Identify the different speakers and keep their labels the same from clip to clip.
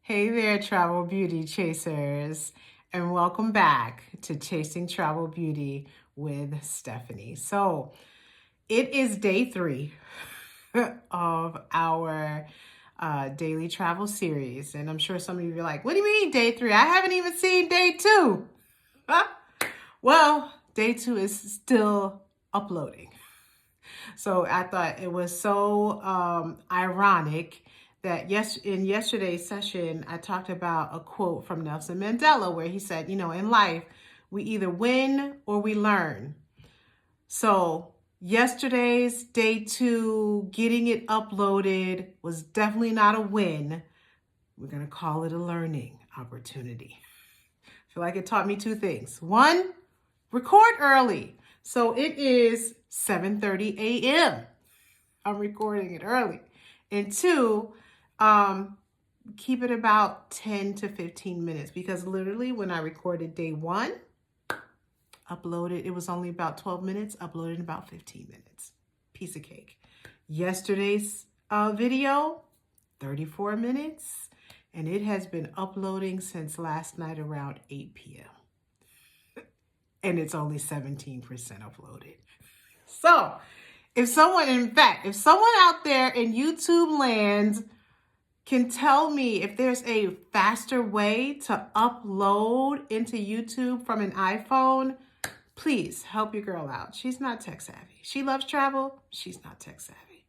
Speaker 1: Hey there, travel beauty chasers, and welcome back to Chasing Travel Beauty with Stephanie. So, it is day 3 of our daily travel series, and I'm sure some of you are like, what do you mean day 3? I haven't even seen day 2. Well, day 2 is still uploading. So I thought it was so ironic that in yesterday's session, I talked about a quote from Nelson Mandela where he said, in life, we either win or we learn. So yesterday's day 2, getting it uploaded was definitely not a win. We're going to call it a learning opportunity. I feel like it taught me 2 things. 1, record early. So it is 7:30 a.m. I'm recording it early. And 2, keep it about 10 to 15 minutes because literally when I recorded day 1, uploaded, it was only about 12 minutes, uploaded in about 15 minutes. Piece of cake. Yesterday's video, 34 minutes, and it has been uploading since last night around 8 p.m. And it's only 17% uploaded. So if someone out there in YouTube land can tell me if there's a faster way to upload into YouTube from an iPhone, please help your girl out. She's not tech savvy. She loves travel. She's not tech savvy.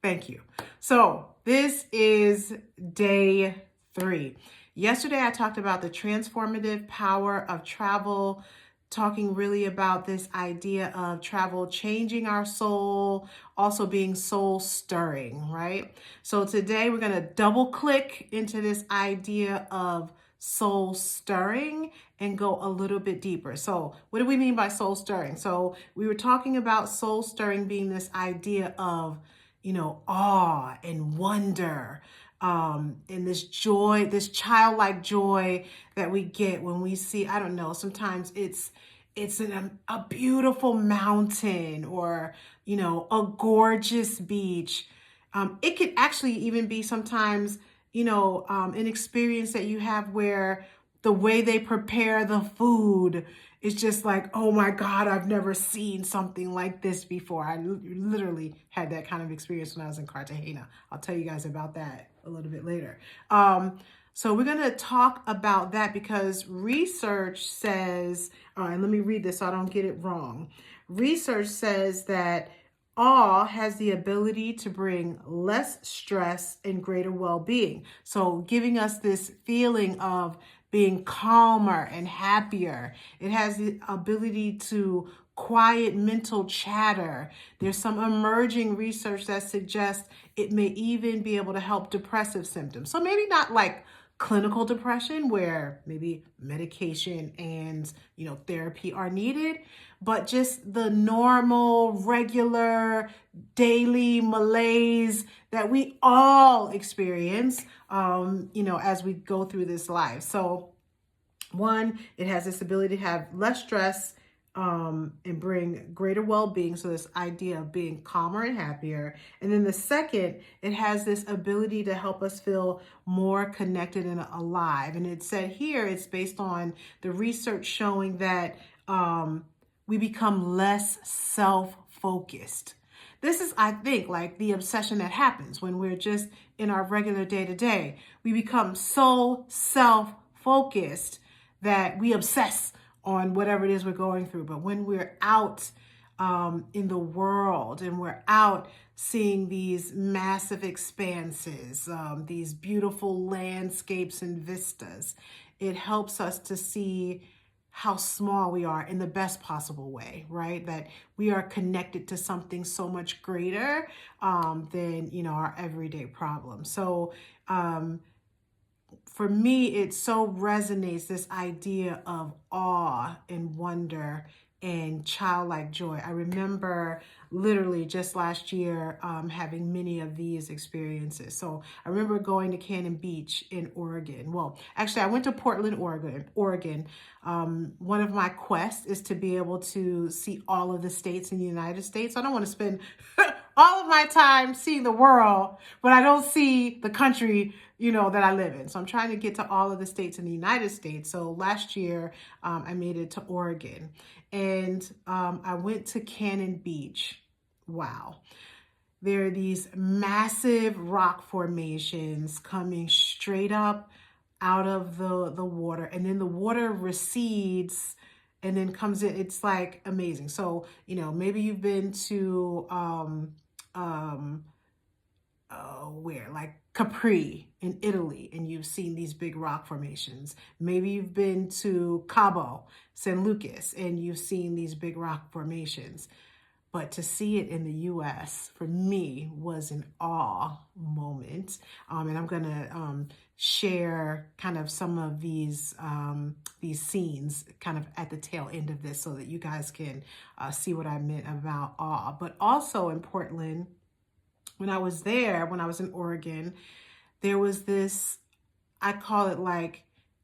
Speaker 1: Thank you. So this is day 3. Yesterday, I talked about the transformative power of travel, talking really about this idea of travel changing our soul, also being soul stirring, right? So today we're going to double click into this idea of soul stirring and go a little bit deeper. So what do we mean by soul stirring? So we were talking about soul stirring being this idea of, awe and wonder, and this joy, this childlike joy that we get when we see, I don't know, sometimes it's a beautiful mountain or, a gorgeous beach. It could actually even be sometimes, an experience that you have where the way they prepare the food is just like, oh my God, I've never seen something like this before. I literally had that kind of experience when I was in Cartagena. I'll tell you guys about that a little bit later. So we're going to talk about that because research says, and let me read this so I don't get it wrong. Research says that awe has the ability to bring less stress and greater well-being. So giving us this feeling of being calmer and happier. It has the ability to quiet mental chatter. There's some emerging research that suggests it may even be able to help depressive symptoms. So maybe not like clinical depression where maybe medication and, therapy are needed, but just the normal, regular, daily malaise that we all experience, as we go through this life. So 1, it has this ability to have less stress, and bring greater well-being. So this idea of being calmer and happier. And then the second, it has this ability to help us feel more connected and alive. And it said here, it's based on the research showing that we become less self-focused. This is, I think, like the obsession that happens when we're just in our regular day-to-day. We become so self-focused that we obsess on whatever it is we're going through. But when we're out in the world and we're out seeing these massive expanses, these beautiful landscapes and vistas, it helps us to see how small we are in the best possible way, right? That we are connected to something so much greater than, our everyday problems. So, for me, it so resonates, this idea of awe and wonder and childlike joy. I remember literally just last year having many of these experiences. So I remember going to Cannon Beach in Oregon. Well, actually, I went to Portland, Oregon. One of my quests is to be able to see all of the states in the United States. I don't want to spend all of my time seeing the world, but I don't see the country, that I live in. So I'm trying to get to all of the states in the United States. So last year, I made it to Oregon, and I went to Cannon Beach. Wow. There are these massive rock formations coming straight up out of the water, and then the water recedes and then comes in. It's like amazing. So, maybe you've been to where, like Capri in Italy, and you've seen these big rock formations. Maybe you've been to Cabo San Lucas and you've seen these big rock formations. But to see it in the U.S. for me was an awe moment. And I'm going to share kind of some of these scenes kind of at the tail end of this so that you guys can see what I meant about awe. But also in Portland, when I was in Oregon, there was this, I call it like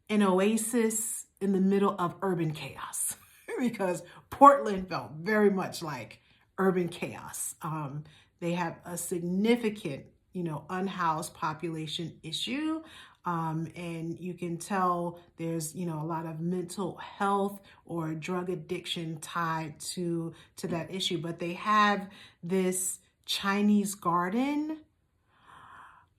Speaker 1: an oasis in the middle of urban chaos because Portland felt very much like urban chaos. They have a significant, unhoused population issue. And you can tell there's, a lot of mental health or drug addiction tied to that issue. But they have this Chinese garden.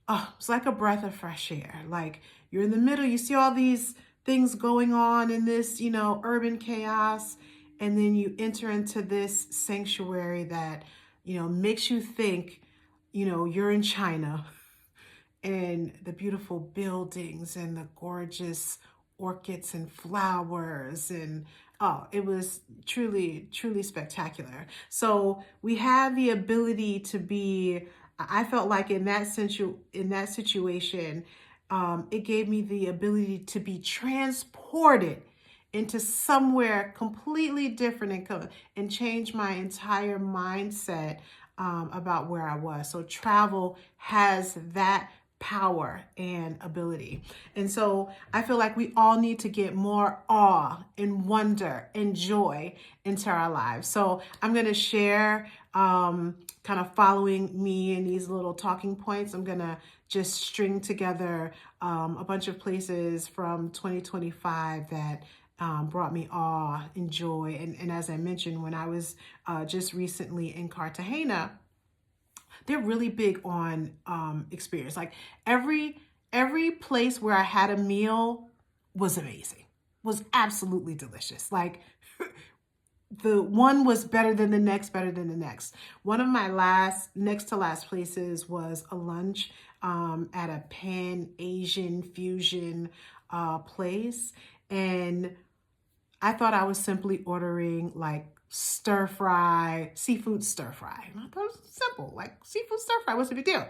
Speaker 1: Oh, it's like a breath of fresh air. Like you're in the middle, you see all these things going on in this, urban chaos. And then you enter into this sanctuary that, makes you think, you're in China, and the beautiful buildings and the gorgeous orchids and flowers. And it was truly, truly spectacular. So we have the ability to be, I felt like in that situation, it gave me the ability to be transported into somewhere completely different and change my entire mindset about where I was. So travel has that power and ability. And so I feel like we all need to get more awe and wonder and joy into our lives. So I'm going to share kind of following me in these little talking points. I'm going to just string together a bunch of places from 2025 that brought me awe and joy. And as I mentioned, when I was just recently in Cartagena, they're really big on experience. Like every place where I had a meal was amazing, was absolutely delicious. Like the one was better than the next, better than the next. One of my next to last places was a lunch at a Pan-Asian fusion place. And I thought I was simply ordering like seafood stir fry. And I thought it was simple, like seafood stir fry, what's the big deal?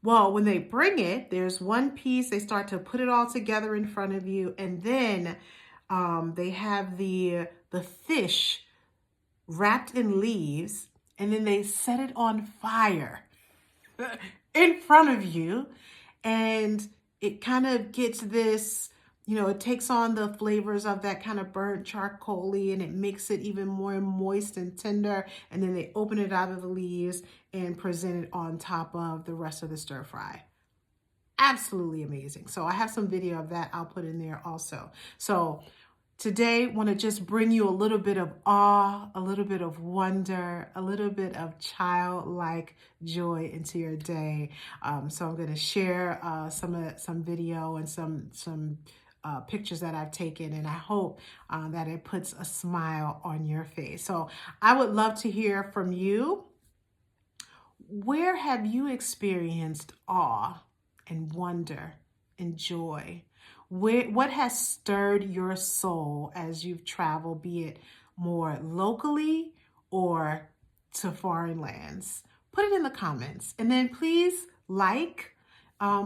Speaker 1: Well, when they bring it, there's one piece, they start to put it all together in front of you. And then they have the fish wrapped in leaves, and then they set it on fire in front of you. And it kind of gets this, it takes on the flavors of that kind of burnt charcoal-y, and it makes it even more moist and tender. And then they open it out of the leaves and present it on top of the rest of the stir fry. Absolutely amazing. So I have some video of that I'll put in there also. So today, I want to just bring you a little bit of awe, a little bit of wonder, a little bit of childlike joy into your day. So I'm going to share some video and some pictures that I've taken, and I hope that it puts a smile on your face. So I would love to hear from you. Where have you experienced awe and wonder and joy? What has stirred your soul as you've traveled, be it more locally or to foreign lands? Put it in the comments. And then please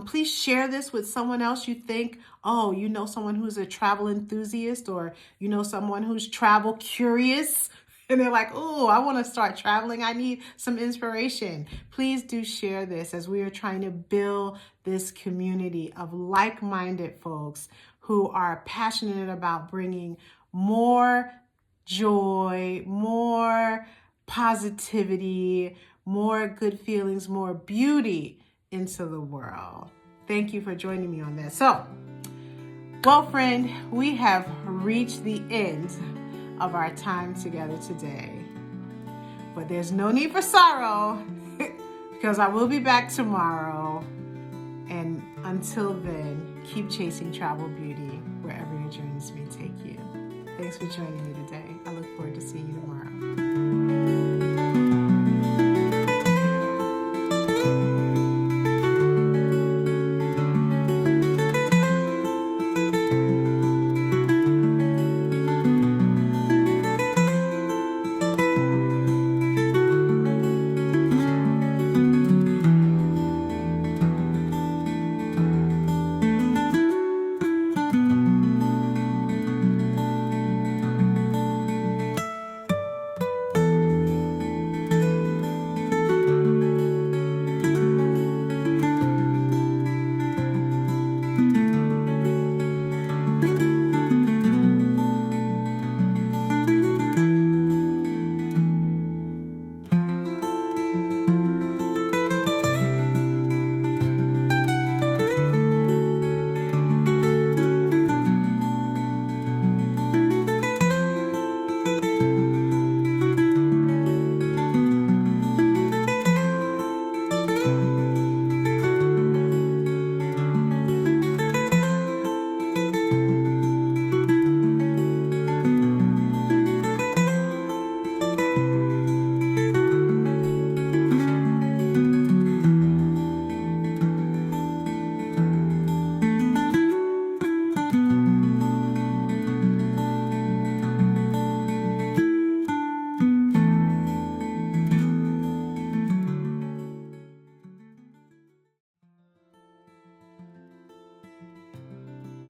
Speaker 1: please share this with someone else you think, someone who's a travel enthusiast, or someone who's travel curious. And they're like, oh, I want to start traveling. I need some inspiration. Please do share this as we are trying to build this community of like-minded folks who are passionate about bringing more joy, more positivity, more good feelings, more beauty into the world. Thank you for joining me on that. So, well, friend, we have reached the end of our time together today. But there's no need for sorrow because I will be back tomorrow. And until then, keep chasing travel beauty wherever your journeys may take you. Thanks for joining me today. I look forward to seeing you tomorrow.